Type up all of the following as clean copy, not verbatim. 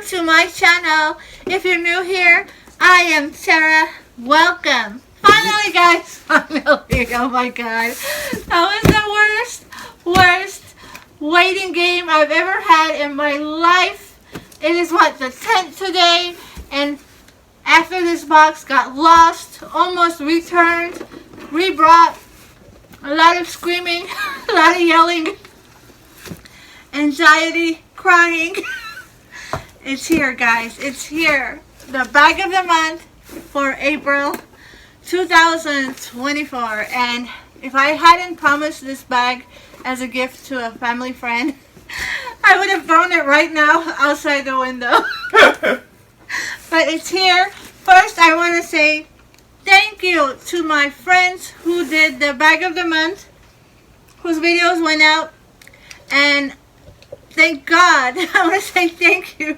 to my channel. If you're new here, I am Tera. Welcome. Finally, guys. Finally. Oh my god. That was the worst waiting game I've ever had in my life. It is what, the 10th today, and after this box got lost, almost returned, rebrought, a lot of screaming, a lot of yelling, anxiety, crying. It's here, guys. It's here. The bag of the month for April 2024. And if I hadn't promised this bag as a gift to a family friend, I would have thrown it right now outside the window. But it's here. First, I want to say thank you to my friends who did the bag of the month, whose videos went out. And thank God, I want to say thank you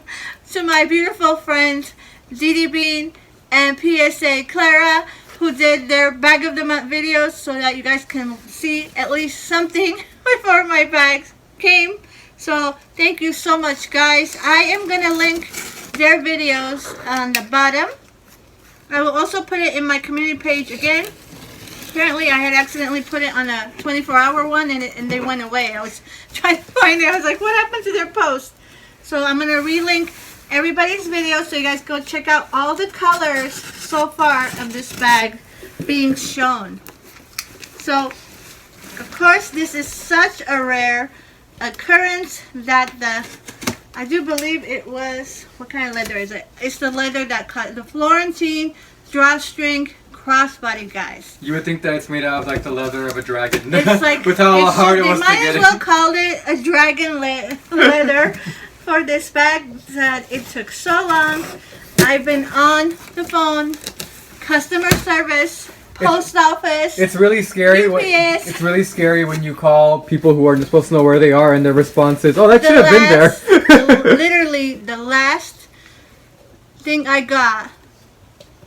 to my beautiful friends, Dooney and Bourke and PSA Clara, who did their bag of the month videos so that you guys can see at least something before my bags came. So thank you so much, guys. I am going to link their videos on the bottom. I will also put it in my community page again. Apparently I had accidentally put it on a 24-hour one and they went away. I was trying to find it. I was like, what happened to their post? So I'm going to relink everybody's video so you guys go check out all the colors so far of this bag being shown. So, of course, this is such a rare occurrence that I do believe it was, what kind of leather is it? It's the leather that cut, the Florentine drawstring crossbody, guys. You would think that it's made out of like the leather of a dragon. It's like, with how hard it was to get it. They might as well call it a dragon leather for this bag that it took so long. I've been on the phone, customer service, post office. It's really scary. It's really scary when you call people who are supposed to know where they are and their response is, "Oh, that should have been there." Literally, the last thing I got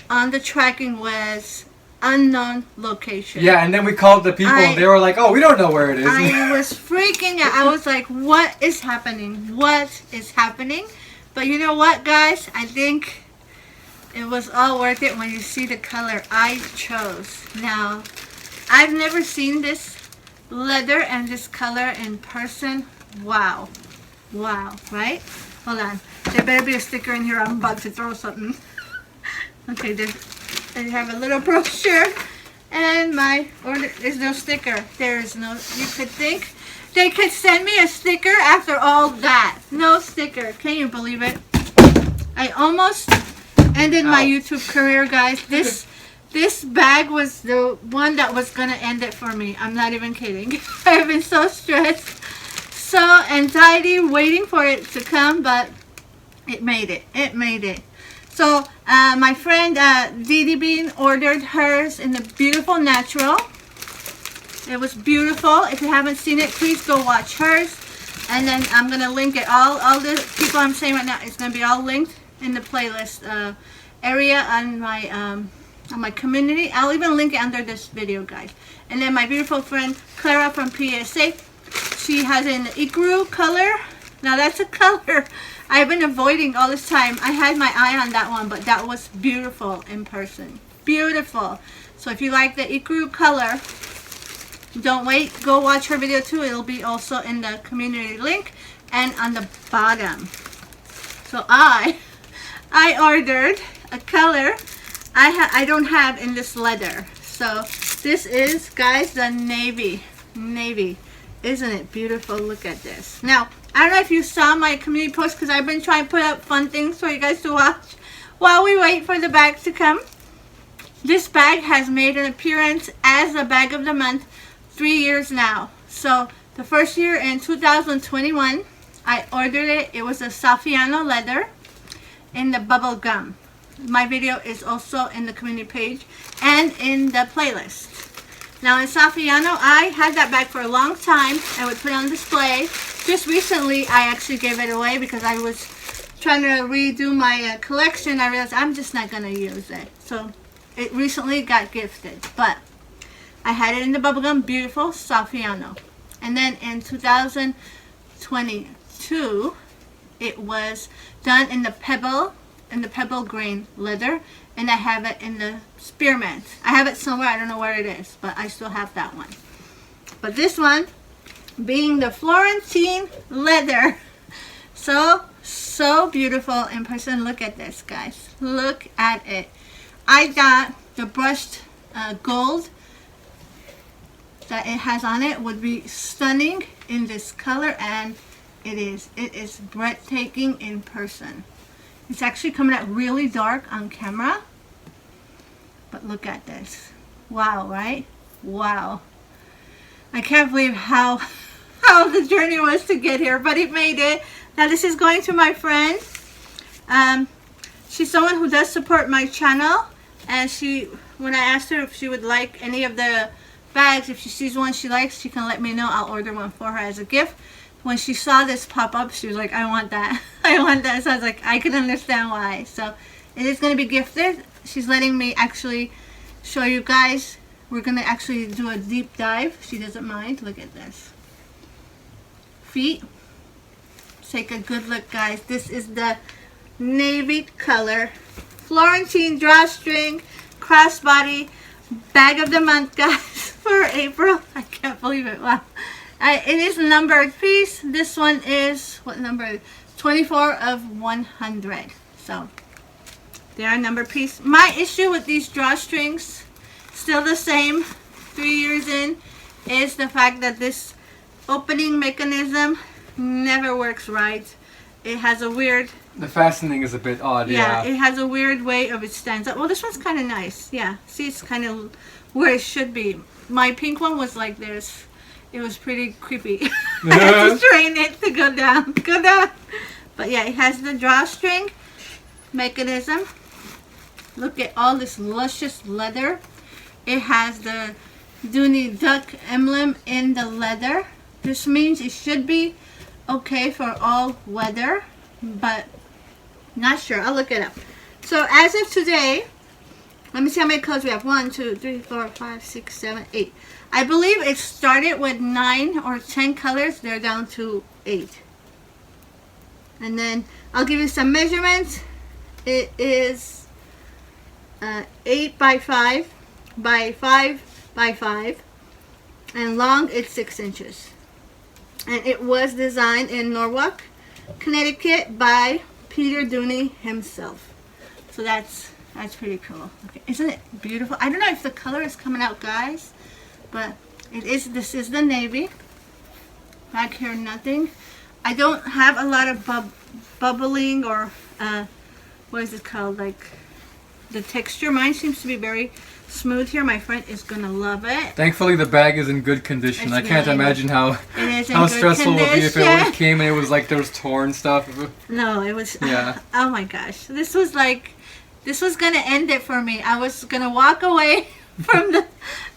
on the tracking was unknown location. Yeah, and then we called the people and they were like, "Oh, we don't know where it is." I was freaking out. I was like, what is happening? What is happening? But you know what, guys? I think it was all worth it when you see the color I chose. Now, I've never seen this leather and this color in person. Wow. Wow, right? Hold on. There better be a sticker in here. I'm about to throw something. Okay, I have a little brochure and there's no sticker. There is no, you could think they could send me a sticker after all that. No sticker. Can you believe it? I almost ended my YouTube career, guys. This bag was the one that was gonna end it for me. I'm not even kidding. I've been so stressed, so anxiety waiting for it to come, but it made it. It made it. So my friend Dooney Bean ordered hers in the beautiful natural. It was beautiful. If you haven't seen it, please go watch hers. And then I'm gonna link it. All the people I'm saying right now, it's gonna be all linked in the playlist area on my community. I'll even link it under this video, guys. And then my beautiful friend Clara from PSA, she has an ecru color. Now that's a color I've been avoiding all this time. I had my eye on that one, but that was beautiful in person. Beautiful. So if you like the ecru color, don't wait. Go watch her video too. It'll be also in the community link and on the bottom. So I ordered a color I don't have in this leather. So this is, guys, the navy. Isn't it beautiful? Look at this. Now, I don't know if you saw my community post because I've been trying to put up fun things for you guys to watch while we wait for the bag to come. This bag has made an appearance as a bag of the month 3 years now. So the first year in 2021, I ordered it. It was a Saffiano leather in the bubble gum. My video is also in the community page and in the playlist. Now in Saffiano, I had that bag for a long time. I would put it on display. Just recently, I actually gave it away because I was trying to redo my collection. I realized I'm just not going to use it. So it recently got gifted. But I had it in the bubblegum, beautiful Saffiano. And then in 2022, It was done in the pebble grain leather, and I have it in the spearmint. I have it somewhere, I don't know where it is, but I still have that one. But this one, being the Florentine leather, so beautiful in person. Look at this, guys. Look at it. I got the brushed gold that it has on it would be stunning in this color, and it is breathtaking in person. It's actually coming out really dark on camera, but look at this. Wow, right? Wow. I can't believe how the journey was to get here, but it made it. Now this is going to my friend. She's someone who does support my channel, and when I asked her if she would like any of the bags, if she sees one she likes, she can let me know. I'll order one for her as a gift. When she saw this pop up, she was like, I want that. I want that. So I was like, I can understand why. So it is going to be gifted. She's letting me actually show you guys. We're going to actually do a deep dive. She doesn't mind. Look at this. Feet. Take a good look, guys. This is the navy color Florentine drawstring crossbody bag of the month, guys, for April. I can't believe it. Wow. It is a numbered piece. This one is, what number? 24 of 100. So, they are a numbered piece. My issue with these drawstrings, still the same, 3 years in, is the fact that this opening mechanism never works right. It has a weird... The fastening is a bit odd, yeah. It has a weird way of it stands up. Well, this one's kind of nice. Yeah, see, it's kind of where it should be. My pink one was like this. It was pretty creepy. I had to strain it to go down. But yeah, it has the drawstring mechanism. Look at all this luscious leather. It has the Dooney duck emblem in the leather. This means it should be okay for all weather, but not sure. I'll look it up. So as of today, let me see how many colors we have. 1, 2, 3, 4, 5, 6, 7, 8. I believe it started with 9 or 10 colors. They're down to 8. And then I'll give you some measurements. It is 8 by 5 by 5 by 5. And long, it's 6 inches. And it was designed in Norwalk, Connecticut by Peter Dooney himself. So that's pretty cool. Okay, isn't it beautiful? I don't know if the color is coming out, guys, but it is. This is the navy. Back here, nothing. I don't have a lot of bubbling or what is it called? Like the texture. Mine seems to be very smooth here. My friend is gonna love it. Thankfully, the bag is in good condition. I can't imagine how stressful it would be if it came and it was like there was torn stuff. No, it was. Yeah. Oh my gosh, this was gonna end it for me. I was gonna walk away from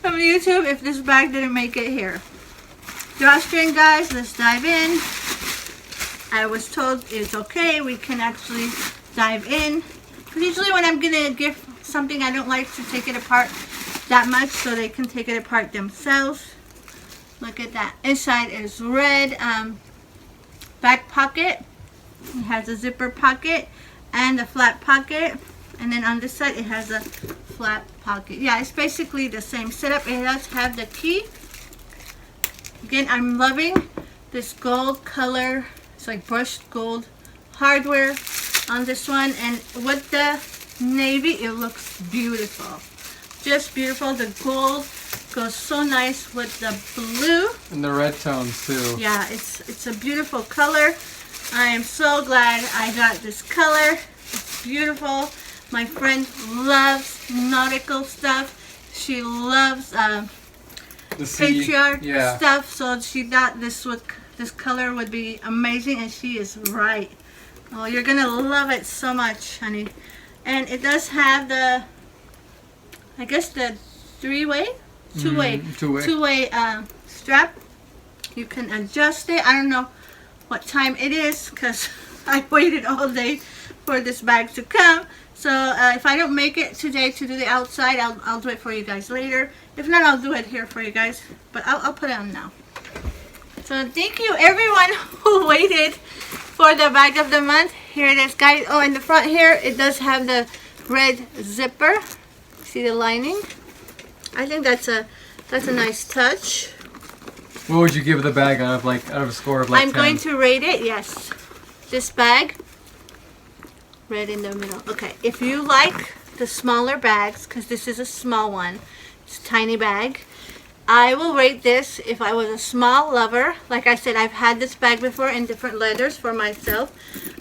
YouTube if this bag didn't make it here. Drawstring, guys. Let's dive in. I was told it's okay. We can actually dive in. Usually, when I'm gonna gift something, I don't like to take it apart that much, so they can take it apart themselves. Look at that. Inside is red. Back pocket. It has a zipper pocket and a flat pocket, and then on this side it has a flat pocket. Yeah, it's basically the same setup. It does have the key. Again, I'm loving this gold color. It's like brushed gold hardware on this one, and with the navy, it looks beautiful. Just beautiful. The gold goes so nice with the blue and the red tones too. Yeah, it's a beautiful color. I am so glad I got this color. It's beautiful. My friend loves nautical stuff. She loves patriarch stuff, so she thought this color would be amazing, and she is right. Oh, you're gonna love it so much, honey. And it does have the, I guess the two-way strap. You can adjust it. I don't know what time it is because I waited all day for this bag to come. So if I don't make it today to do the outside, I'll do it for you guys later. If not, I'll do it here for you guys. But I'll put it on now. So thank you everyone who waited for the bag of the month. Here it is, guys. Oh, in the front here, it does have the red zipper. See the lining? I think that's a nice touch. What would you give the bag out of a score of like 10? I'm going to rate it, yes. This bag, red in the middle. Okay, if you like the smaller bags, because this is a small one, it's a tiny bag, I will rate this if I was a small lover. Like I said, I've had this bag before in different leathers for myself.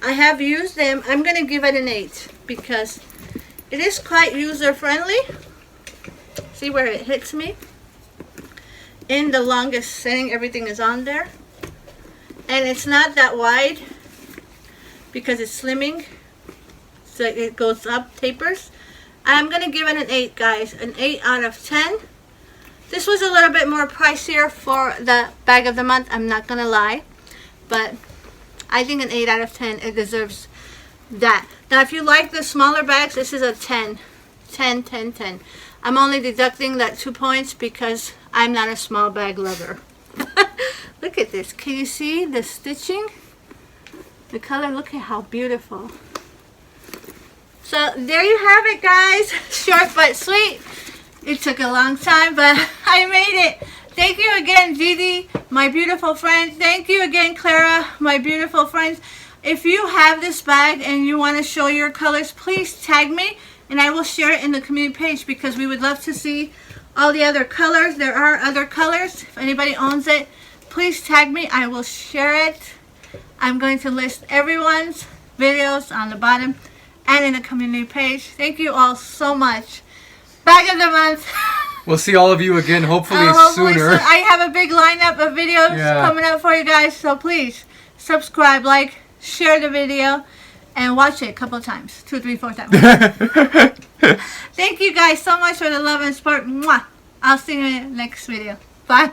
I have used them. I'm going to give it an 8 because it is quite user friendly. See where it hits me? In the longest setting, everything is on there. And it's not that wide because it's slimming. So it goes up, tapers. I'm going to give it an 8, guys. An 8 out of 10. This was a little bit more pricier for the bag of the month, I'm not going to lie. But I think an 8 out of 10, it deserves that. Now, if you like the smaller bags, this is a 10. 10, 10, 10. I'm only deducting that 2 points because I'm not a small bag lover. Look at this. Can you see the stitching? The color, look at how beautiful. So, there you have it, guys. Short but sweet. It took a long time, but I made it. Thank you again, Didi, my beautiful friend. Thank you again, Clara, my beautiful friends. If you have this bag and you want to show your colors, please tag me, and I will share it in the community page because we would love to see all the other colors. There are other colors. If anybody owns it, please tag me. I will share it. I'm going to list everyone's videos on the bottom and in the community page. Thank you all so much. Bag of the month. We'll see all of you again, hopefully sooner. I have a big lineup of videos coming up for you guys, so please subscribe, like, share the video, and watch it a couple times. 2, 3, 4 times. Thank you guys so much for the love and support. Mwah. I'll see you in the next video. Bye.